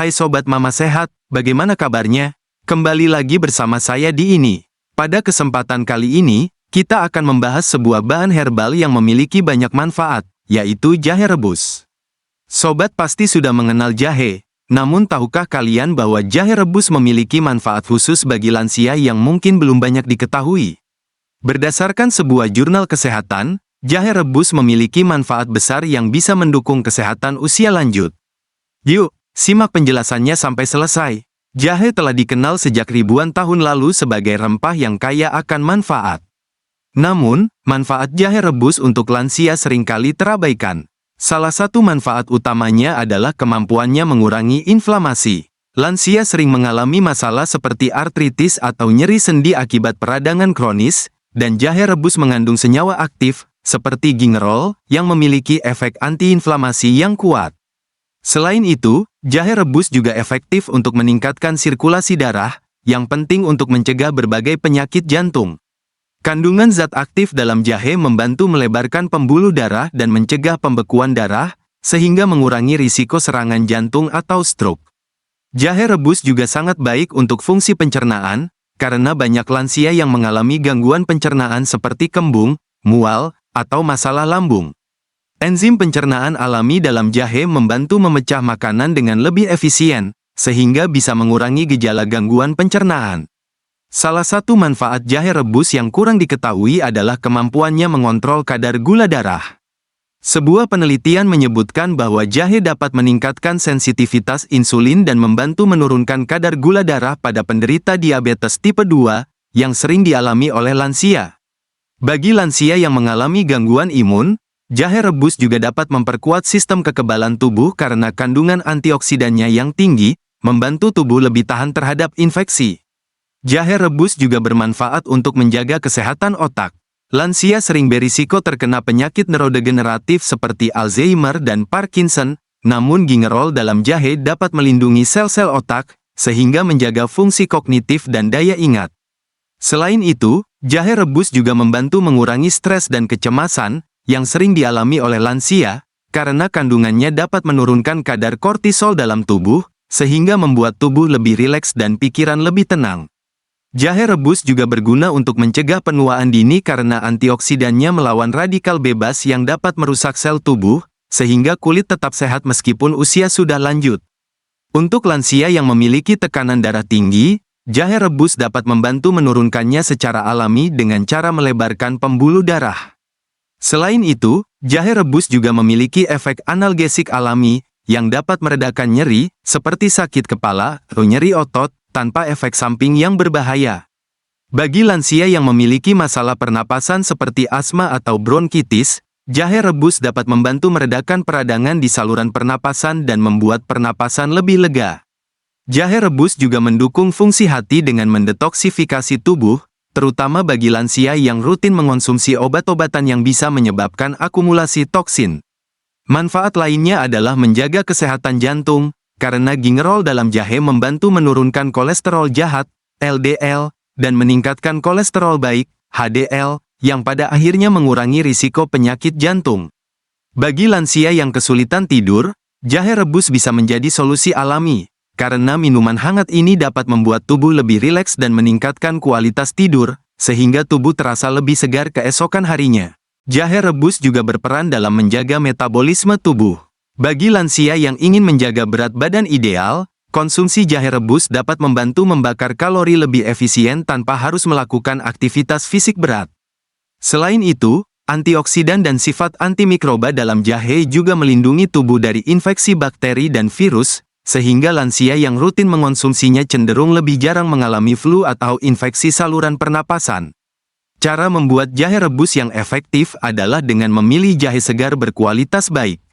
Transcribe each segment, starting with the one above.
Hai Sobat Mama Sehat, bagaimana kabarnya? Kembali lagi bersama saya di ini. Pada kesempatan kali ini, kita akan membahas sebuah bahan herbal yang memiliki banyak manfaat, yaitu jahe rebus. Sobat pasti sudah mengenal jahe, namun tahukah kalian bahwa jahe rebus memiliki manfaat khusus bagi lansia yang mungkin belum banyak diketahui? Berdasarkan sebuah jurnal kesehatan, jahe rebus memiliki manfaat besar yang bisa mendukung kesehatan usia lanjut. Yuk, simak penjelasannya sampai selesai. Jahe telah dikenal sejak ribuan tahun lalu sebagai rempah yang kaya akan manfaat. Namun, manfaat jahe rebus untuk lansia seringkali terabaikan. Salah satu manfaat utamanya adalah kemampuannya mengurangi inflamasi. Lansia sering mengalami masalah seperti artritis atau nyeri sendi akibat peradangan kronis, dan jahe rebus mengandung senyawa aktif, seperti gingerol, yang memiliki efek antiinflamasi yang kuat. Selain itu, jahe rebus juga efektif untuk meningkatkan sirkulasi darah, yang penting untuk mencegah berbagai penyakit jantung. Kandungan zat aktif dalam jahe membantu melebarkan pembuluh darah dan mencegah pembekuan darah, sehingga mengurangi risiko serangan jantung atau stroke. Jahe rebus juga sangat baik untuk fungsi pencernaan, karena banyak lansia yang mengalami gangguan pencernaan seperti kembung, mual, atau masalah lambung. Enzim pencernaan alami dalam jahe membantu memecah makanan dengan lebih efisien, sehingga bisa mengurangi gejala gangguan pencernaan. Salah satu manfaat jahe rebus yang kurang diketahui adalah kemampuannya mengontrol kadar gula darah. Sebuah penelitian menyebutkan bahwa jahe dapat meningkatkan sensitivitas insulin dan membantu menurunkan kadar gula darah pada penderita diabetes tipe 2, yang sering dialami oleh lansia. Bagi lansia yang mengalami gangguan imun, jahe rebus juga dapat memperkuat sistem kekebalan tubuh karena kandungan antioksidannya yang tinggi, membantu tubuh lebih tahan terhadap infeksi. Jahe rebus juga bermanfaat untuk menjaga kesehatan otak. Lansia sering berisiko terkena penyakit neurodegeneratif seperti Alzheimer dan Parkinson, namun gingerol dalam jahe dapat melindungi sel-sel otak, sehingga menjaga fungsi kognitif dan daya ingat. Selain itu, jahe rebus juga membantu mengurangi stres dan kecemasan, yang sering dialami oleh lansia, karena kandungannya dapat menurunkan kadar kortisol dalam tubuh, sehingga membuat tubuh lebih rileks dan pikiran lebih tenang. Jahe rebus juga berguna untuk mencegah penuaan dini karena antioksidannya melawan radikal bebas yang dapat merusak sel tubuh, sehingga kulit tetap sehat meskipun usia sudah lanjut. Untuk lansia yang memiliki tekanan darah tinggi, jahe rebus dapat membantu menurunkannya secara alami dengan cara melebarkan pembuluh darah. Selain itu, jahe rebus juga memiliki efek analgesik alami, yang dapat meredakan nyeri, seperti sakit kepala atau nyeri otot, tanpa efek samping yang berbahaya. Bagi lansia yang memiliki masalah pernapasan seperti asma atau bronkitis, jahe rebus dapat membantu meredakan peradangan di saluran pernapasan dan membuat pernapasan lebih lega. Jahe rebus juga mendukung fungsi hati dengan mendetoksifikasi tubuh, terutama bagi lansia yang rutin mengonsumsi obat-obatan yang bisa menyebabkan akumulasi toksin. Manfaat lainnya adalah menjaga kesehatan jantung, karena gingerol dalam jahe membantu menurunkan kolesterol jahat, LDL, dan meningkatkan kolesterol baik, HDL, yang pada akhirnya mengurangi risiko penyakit jantung. Bagi lansia yang kesulitan tidur, jahe rebus bisa menjadi solusi alami, karena minuman hangat ini dapat membuat tubuh lebih rileks dan meningkatkan kualitas tidur, sehingga tubuh terasa lebih segar keesokan harinya. Jahe rebus juga berperan dalam menjaga metabolisme tubuh. Bagi lansia yang ingin menjaga berat badan ideal, konsumsi jahe rebus dapat membantu membakar kalori lebih efisien tanpa harus melakukan aktivitas fisik berat. Selain itu, antioksidan dan sifat antimikroba dalam jahe juga melindungi tubuh dari infeksi bakteri dan virus, sehingga lansia yang rutin mengonsumsinya cenderung lebih jarang mengalami flu atau infeksi saluran pernapasan. Cara membuat jahe rebus yang efektif adalah dengan memilih jahe segar berkualitas baik.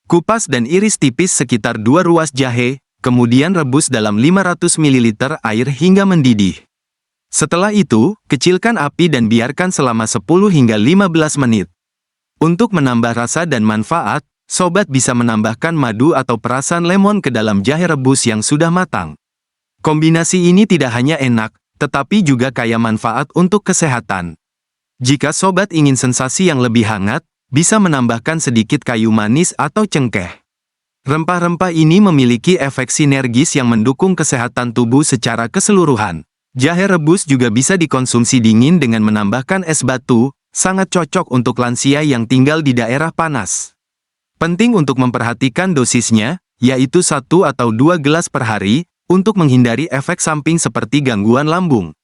Kupas dan iris tipis sekitar 2 ruas jahe, kemudian rebus dalam 500 ml air hingga mendidih. Setelah itu, kecilkan api dan biarkan selama 10 hingga 15 menit. Untuk menambah rasa dan manfaat, sobat bisa menambahkan madu atau perasan lemon ke dalam jahe rebus yang sudah matang. Kombinasi ini tidak hanya enak, tetapi juga kaya manfaat untuk kesehatan. Jika sobat ingin sensasi yang lebih hangat, bisa menambahkan sedikit kayu manis atau cengkeh. Rempah-rempah ini memiliki efek sinergis yang mendukung kesehatan tubuh secara keseluruhan. Jahe rebus juga bisa dikonsumsi dingin dengan menambahkan es batu, sangat cocok untuk lansia yang tinggal di daerah panas. Penting untuk memperhatikan dosisnya, yaitu 1 atau 2 gelas per hari, untuk menghindari efek samping seperti gangguan lambung.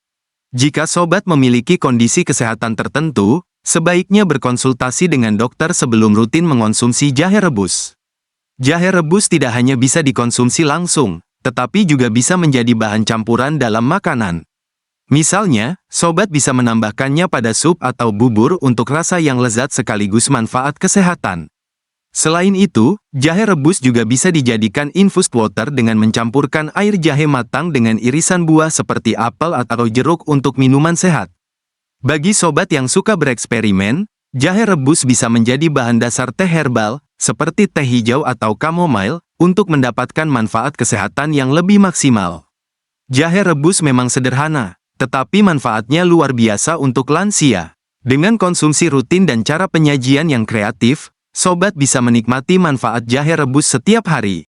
Jika sobat memiliki kondisi kesehatan tertentu, sebaiknya berkonsultasi dengan dokter sebelum rutin mengonsumsi jahe rebus. Jahe rebus tidak hanya bisa dikonsumsi langsung, tetapi juga bisa menjadi bahan campuran dalam makanan. Misalnya, sobat bisa menambahkannya pada sup atau bubur untuk rasa yang lezat sekaligus manfaat kesehatan. Selain itu, jahe rebus juga bisa dijadikan infused water dengan mencampurkan air jahe matang dengan irisan buah seperti apel atau jeruk untuk minuman sehat. Bagi sobat yang suka bereksperimen, jahe rebus bisa menjadi bahan dasar teh herbal, seperti teh hijau atau chamomile, untuk mendapatkan manfaat kesehatan yang lebih maksimal. Jahe rebus memang sederhana, tetapi manfaatnya luar biasa untuk lansia. Dengan konsumsi rutin dan cara penyajian yang kreatif, sobat bisa menikmati manfaat jahe rebus setiap hari.